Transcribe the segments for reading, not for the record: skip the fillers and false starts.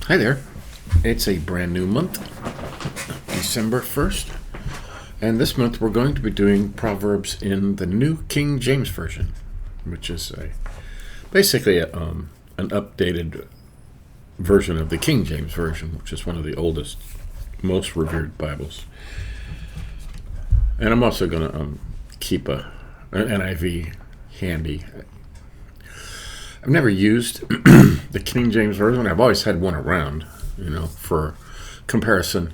Hi there. It's a brand new month, December 1st, and this month we're going to be doing Proverbs in the New King James Version, which is basically an updated version of the King James Version, which is one of the oldest, most revered Bibles. And I'm also going to keep an NIV handy. I've never used the King James Version. I've always had one around, for comparison,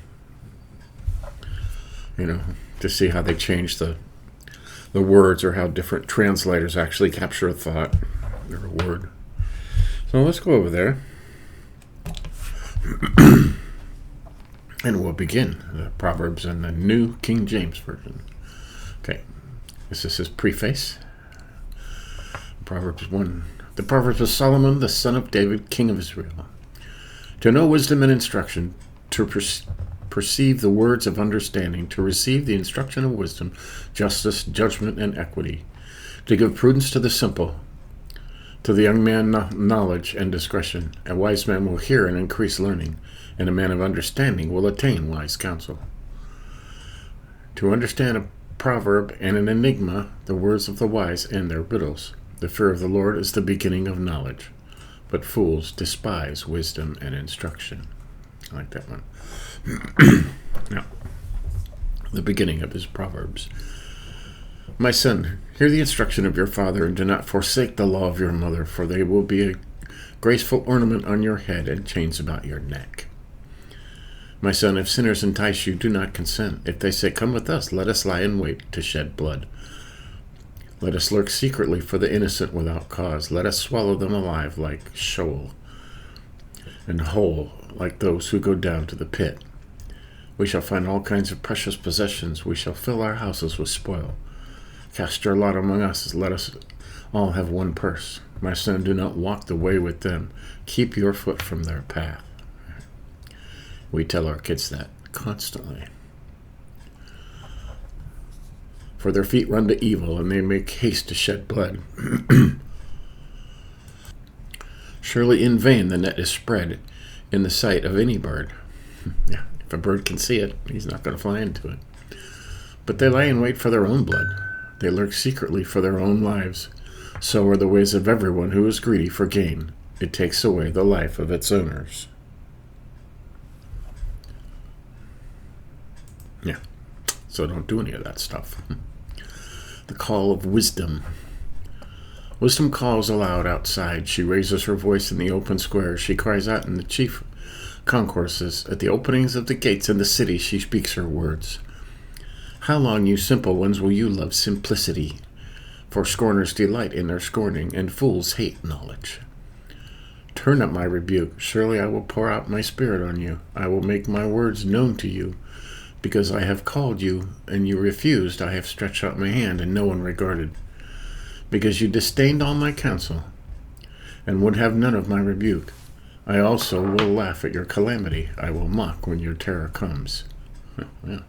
to see how they change the words or how different translators actually capture a thought or a word. So let's go over there. And we'll begin the Proverbs in the New King James Version. Okay, this is his preface. Proverbs 1. The Proverbs of Solomon, the son of David, king of Israel. To know wisdom and instruction, to perceive the words of understanding, to receive the instruction of wisdom, justice, judgment, and equity, to give prudence to the simple, to the young man knowledge and discretion. A wise man will hear and increase learning, and a man of understanding will attain wise counsel. To understand a proverb and an enigma, the words of the wise and their riddles. The fear of the Lord is the beginning of knowledge, but fools despise wisdom and instruction. I like that one. Now, the beginning of his Proverbs. My son, hear the instruction of your father, and do not forsake the law of your mother, for they will be a graceful ornament on your head and chains about your neck. My son, if sinners entice you, do not consent. If they say, come with us, let us lie in wait to shed blood. Let us lurk secretly for the innocent without cause. Let us swallow them alive like Sheol, and whole like those who go down to the pit. We shall find all kinds of precious possessions. We shall fill our houses with spoil. Cast your lot among us. Let us all have one purse. My son, do not walk the way with them. Keep your foot from their path. We tell our kids that constantly. For their feet run to evil, and they make haste to shed blood. Surely in vain the net is spread in the sight of any bird. Yeah, if a bird can see it, he's not going to fly into it. But they lie in wait for their own blood. They lurk secretly for their own lives. So are the ways of everyone who is greedy for gain. It takes away the life of its owners. Yeah, so don't do any of that stuff. The call of wisdom. Wisdom calls aloud outside. She raises her voice in the open square. She cries out in the chief concourses. At the openings of the gates in the city, she speaks her words. How long, you simple ones, will you love simplicity? For scorners delight in their scorning, and fools hate knowledge. Turn up my rebuke. Surely I will pour out my spirit on you. I will make my words known to you. Because I have called you, and you refused, I have stretched out my hand, and no one regarded. Because you disdained all my counsel, and would have none of my rebuke. I also will laugh at your calamity. I will mock when your terror comes. Yeah.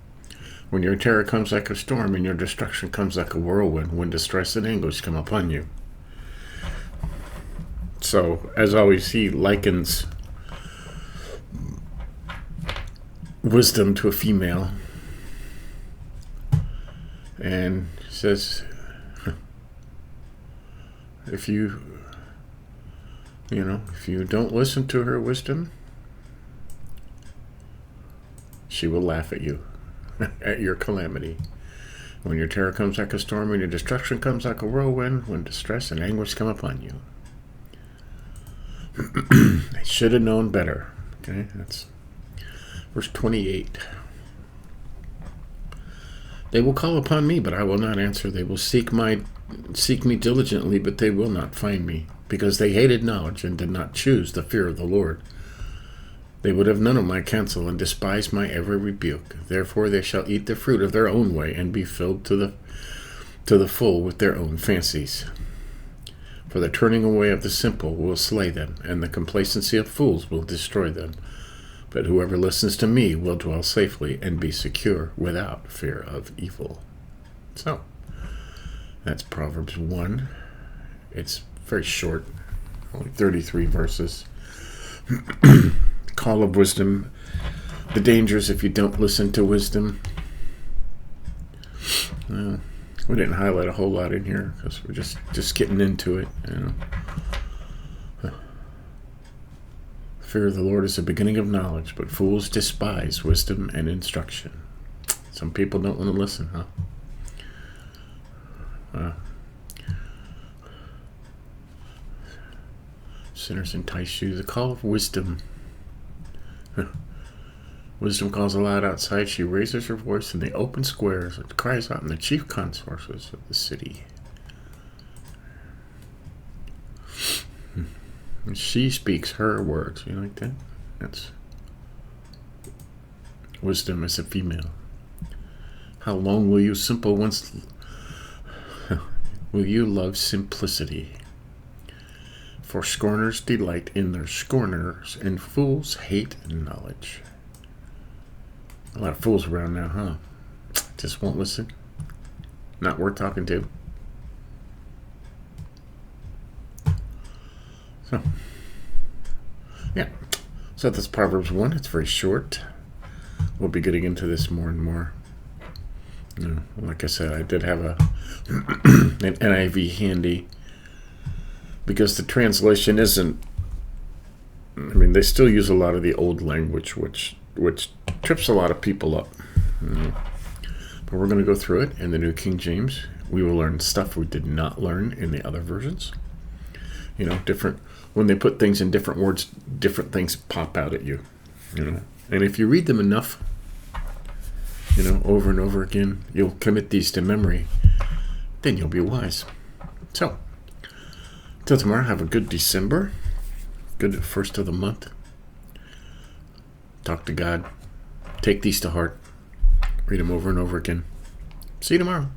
When your terror comes like a storm, and your destruction comes like a whirlwind, when distress and anguish come upon you. So, as always, he likens wisdom to a female, and says, if you don't listen to her wisdom, she will laugh at you, at your calamity. When your terror comes like a storm, and your destruction comes like a whirlwind, when distress and anguish come upon you. They should have known better. Okay, that's Verse 28. They will call upon me, but I will not answer. They will seek me diligently, but they will not find me, because they hated knowledge and did not choose the fear of the Lord. They would have none of my counsel and despised my every rebuke. Therefore they shall eat the fruit of their own way and be filled to the full with their own fancies. For the turning away of the simple will slay them, and the complacency of fools will destroy them. But whoever listens to me will dwell safely and be secure without fear of evil. So, that's Proverbs 1. It's very short, only 33 verses. call of wisdom, the dangers if you don't listen to wisdom. Well, we didn't highlight a whole lot in here because we're just getting into it. Fear of the Lord is the beginning of knowledge, but fools despise wisdom and instruction. Some people don't want to listen, huh? Sinners entice you. The call of wisdom. Wisdom calls aloud outside. She raises her voice in the open squares and cries out in the chief concourses of the city. And she speaks her words. You like that? That's wisdom as a female. How long will you simple ones? Will you love simplicity? For scorners delight in their scorners, and fools hate knowledge. A lot of fools around now, huh? Just won't listen. Not worth talking to. So, yeah. So that's Proverbs 1. It's very short. We'll be getting into this more and more. Like I said, I did have an NIV handy because the translation isn't. I mean, they still use a lot of the old language, which trips a lot of people up. But we're going to go through it in the New King James. We will learn stuff we did not learn in the other versions. Different. When they put things in different words, different things pop out at you. And if you read them enough, over and over again, you'll commit these to memory. Then you'll be wise. So, till tomorrow, have a good December. Good first of the month. Talk to God. Take these to heart. Read them over and over again. See you tomorrow.